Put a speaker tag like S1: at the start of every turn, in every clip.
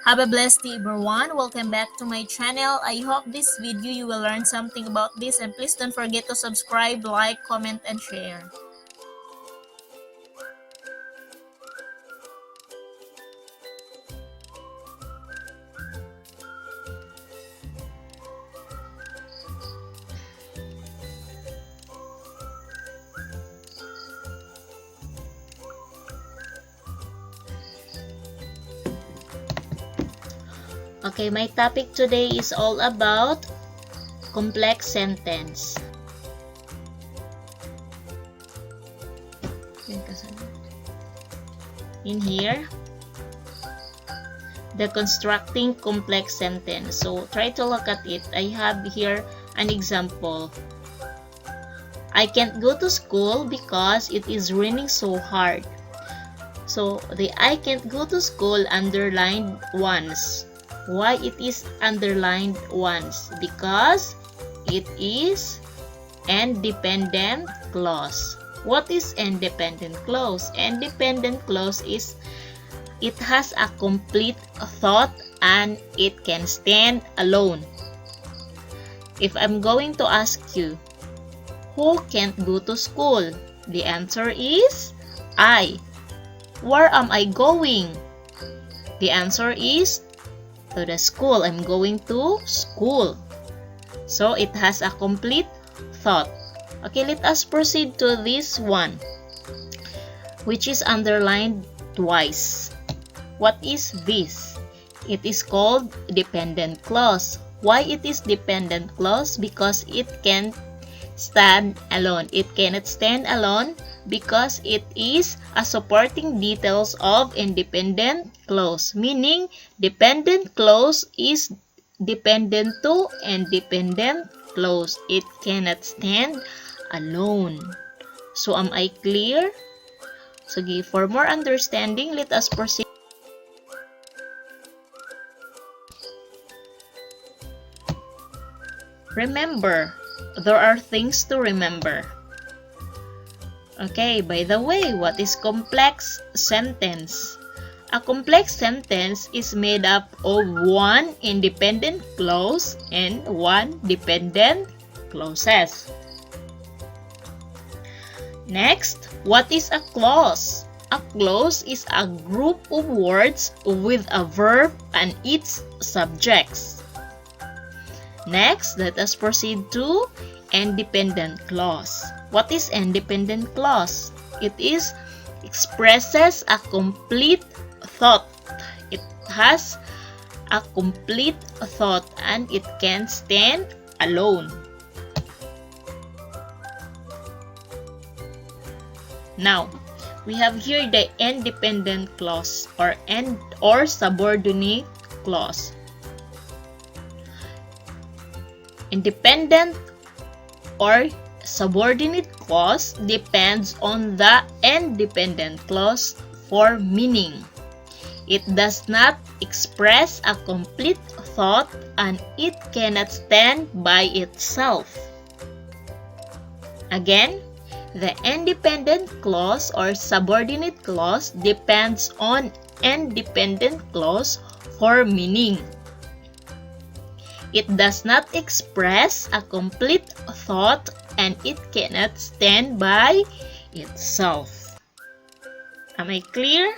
S1: Have a blessed day, everyone. Welcome back to my channel. I hope this video you will learn something about this, and please don't forget to subscribe, like, comment, and share.
S2: Okay, my topic today is all about complex sentence. In here, the constructing complex sentence. So, try to look at it. I have here an example. I can't go to school because it is raining so hard. So, the I can't go to school underlined once. Why it is underlined once? Because it is independent clause. What is independent clause? Independent clause is it has a complete thought and it can stand alone. If I'm going to ask you, who can't go to school? The answer is I. Where am I going? The answer is to the school. I'm going to school. So it has a complete thought. Okay, let us proceed to this one, which is underlined twice. What is this? It is called dependent clause. Why it is dependent clause? Because it can stand alone. It cannot stand alone because it is a supporting details of independent clause. Meaning, dependent clause is dependent to independent clause. It cannot stand alone. So, am I clear? So, for more understanding, let us proceed. Remember, there are things to remember. Okay, by the way, what is complex sentence? A complex sentence is made up of one independent clause and one dependent clauses. Next, what is a clause? A clause is a group of words with a verb and its subjects. Next, let us proceed to independent clause. What is independent clause? It expresses a complete thought. It has a complete thought and it can stand alone. Now, we have here the independent clause or subordinate clause. Independent or subordinate clause depends on the independent clause for meaning. It does not express a complete thought and it cannot stand by itself. Again, the independent clause or subordinate clause depends on independent clause for meaning. It does not express a complete thought and it cannot stand by itself. Am I clear?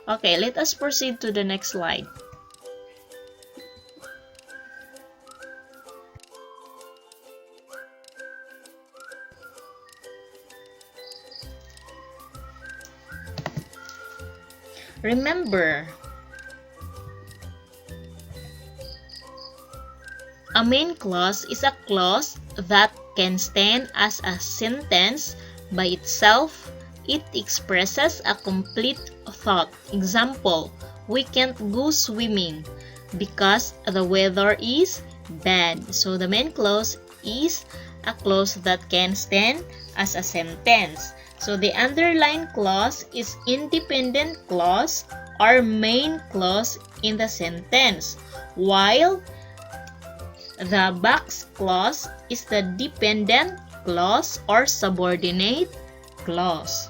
S2: Okay, let us proceed to the next slide. Remember, a main clause is a clause that can stand as a sentence by itself. It expresses a complete thought. Example, we can't go swimming because the weather is bad. So the main clause is a clause that can stand as a sentence. So the underlined clause is independent clause or main clause in the sentence, while the box clause is the dependent clause or subordinate clause.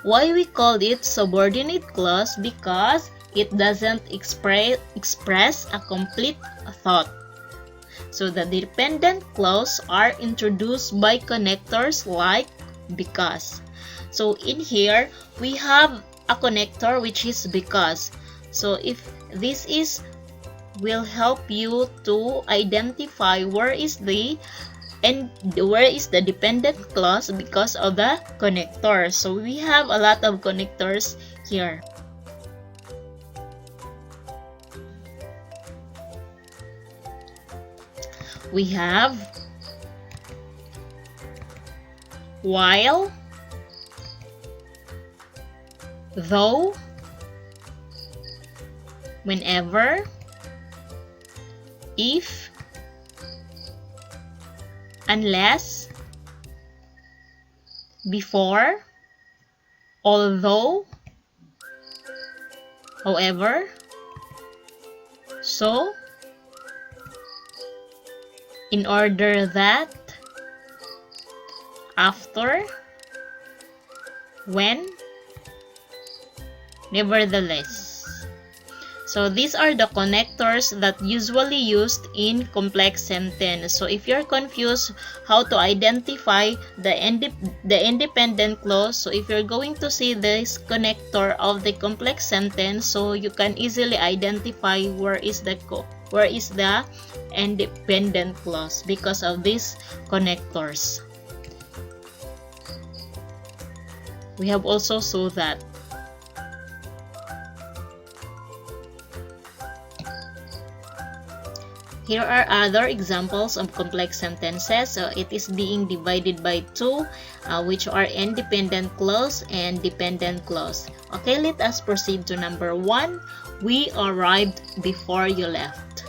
S2: Why we called it subordinate clause? Because it doesn't express a complete thought. So the dependent clause are introduced by connectors like because. So in here, we have a connector which is because. So if this is will help you to identify where is the dependent clause because of the connector. So we have a lot of connectors here. We have while, though, whenever, if, unless, before, although, however, so, in order that, after, when, nevertheless. So these are the connectors that usually used in complex sentence. So if you're confused how to identify the independent clause, so if you're going to see this connector of the complex sentence, so you can easily identify where is the independent clause because of these connectors. We have also saw that. Here are other examples of complex sentences. So it is being divided by two, which are independent clause and dependent clause. Okay, let us proceed to number 1. We arrived before you left.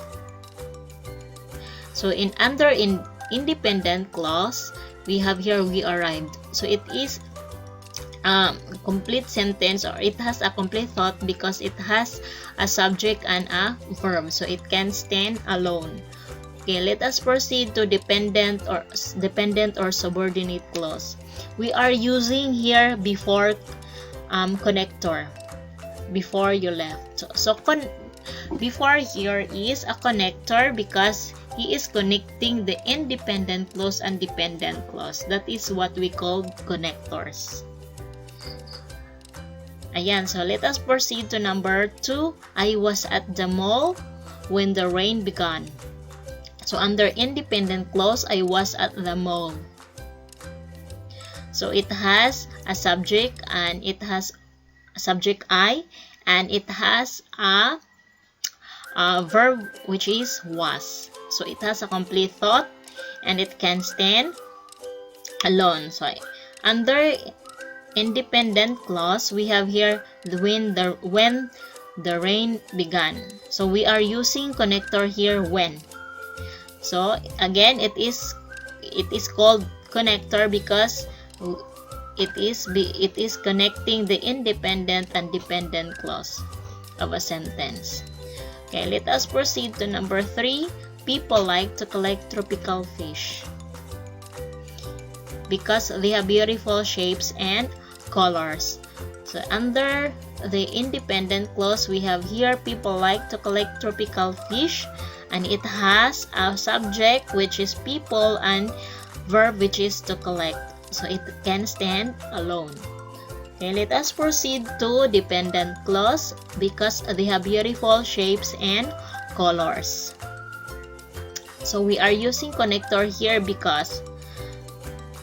S2: So under independent clause, we have here we arrived. So it is complete sentence, or it has a complete thought because it has a subject and a verb, so it can stand alone. Okay, let us proceed to dependent or subordinate clause. We are using here before connector, before you left. So before here is a connector because he is connecting the independent clause and dependent clause. That is what we call connectors. Ayan, so let us proceed to number 2. I was at the mall when the rain began. So under independent clause, I was at the mall. So it has a subject and it has a subject I, and it has a verb which is was. So it has a complete thought and it can stand alone. So under independent clause, we have here when the rain began. So we are using connector here when. So again, it is called connector because it is connecting the independent and dependent clause of a sentence. Okay, let us proceed to number 3. People like to collect tropical fish because they have beautiful shapes and colors. So under the independent clause, we have here people like to collect tropical fish, and it has a subject which is people and verb which is to collect. So it can stand alone. Okay, let us proceed to dependent clause because they have beautiful shapes and colors. So we are using connector here because,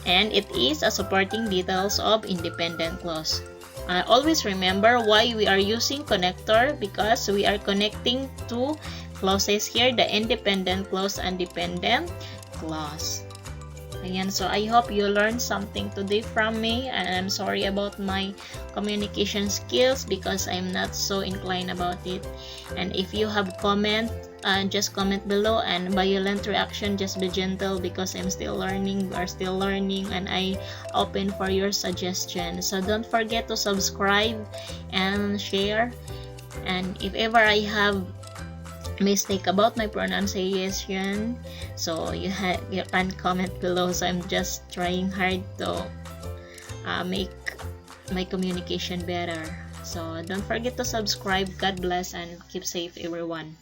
S2: and it is a supporting details of independent clause. Always remember why we are using connector, because we are connecting two clauses here, the independent clause and dependent clause. Ayan, so I hope you learned something today from me, and I'm sorry about my communication skills because I'm not so inclined about it. And if you have comment, just comment below, and violent reaction, just be gentle because I'm still learning, we are still learning, and I open for your suggestions. So don't forget to subscribe and share, and if ever I have mistake about my pronunciation, so you can comment below. So I'm just trying hard to make my communication better. So don't forget to subscribe. God bless and keep safe, everyone.